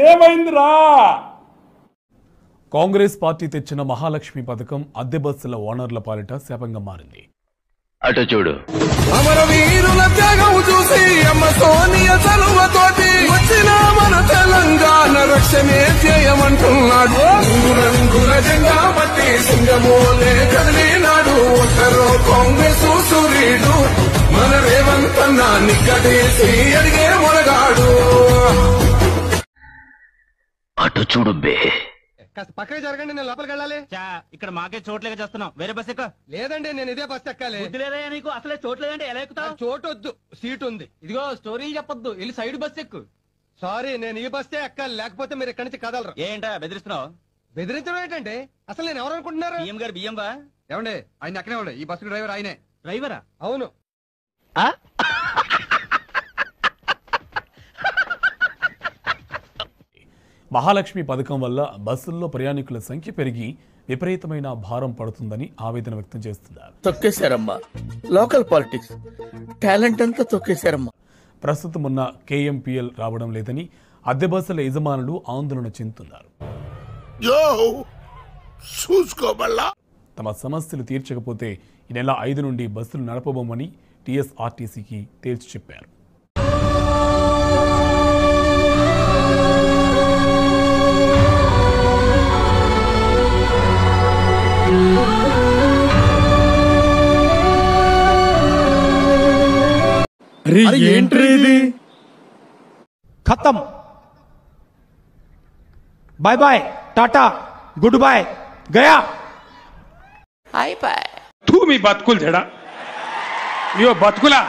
ఏమైందిరా? కాంగ్రెస్ పార్టీ తెచ్చిన మహాలక్ష్మి పథకం అద్దె బస్సుల ఓనర్ల పాలిట శాపంగా మారింది. అటు చూడు, అమరవీరుల త్యాగం చూసి అమ్మ సోనియా చలువతోటి వచ్చిన మన తెలంగాణ రక్షణే చేయమంటున్నాడు. రంగుల జెండా పట్టి సింగమోలే కదిలినాడు. ఒక్కరో కాంగ్రెస్ సూర్యుడు మన రేవంత్ అన్న నిక్కడేసి అడిగే మొరగాడు. అటు చూడు బే. కాస్త పక్కకి జరగండి, నేను లోపలికి వెళ్ళాలి. ఇక్కడ మాకే చోట్లేక చేస్తున్నాం, వేరే బస్ ఎక్క. లేదండి, నేను ఇదే బస్ ఎక్కాలి. లేదా నీకు అసలే చోట్లేదంటే ఎలా ఎక్కుతావు? చోటు వద్దు, సీట్ ఉంది. ఇదిగో స్టోరీలు చెప్పొద్దు, వెళ్ళి సైడ్ బస్ ఎక్కు. సారీ, నేను ఈ బస్సే ఎక్కాలి, లేకపోతే మీరు ఇక్కడి నుంచి కదలరు. ఏంటా బెదిరిస్తున్నావు? బెదిరించడం ఏంటంటే అసలు నేను ఎవరు అనుకుంటున్నారు? బియ్యం గారు బియ్యం బా. ఏమండి, ఆయన ఎక్కనే ఉండే, ఈ బస్సు డ్రైవర్ ఆయనే. డ్రైవరా? అవును. మహాలక్ష్మి పథకం వల్ల బస్సుల్లో ప్రయాణికుల సంఖ్య పెరిగి విపరీతమైన భారం పడుతుందని ఆవేదన వ్యక్తం చేస్తున్నారు. తొక్కేశారమ్మా, లోకల్ పాలిటిక్స్ టాలెంట్ అంతా తొక్కేశారమ్మా. ప్రస్తుతం ఉన్న KMPL రావడం లేదని అద్దె బస్సుల యజమానులు ఆందోళన చెందుతున్నారు. తమ సమస్యలు తీర్చకపోతే ఈ నెల 5 నుండి బస్సులు నడపబోమని TSRTCకి తేల్చి చెప్పారు. खत्म, बाय बाय, टाटा, गुड बाय, गया. तू मी बतकुल झेड़ा, यो बतकुला.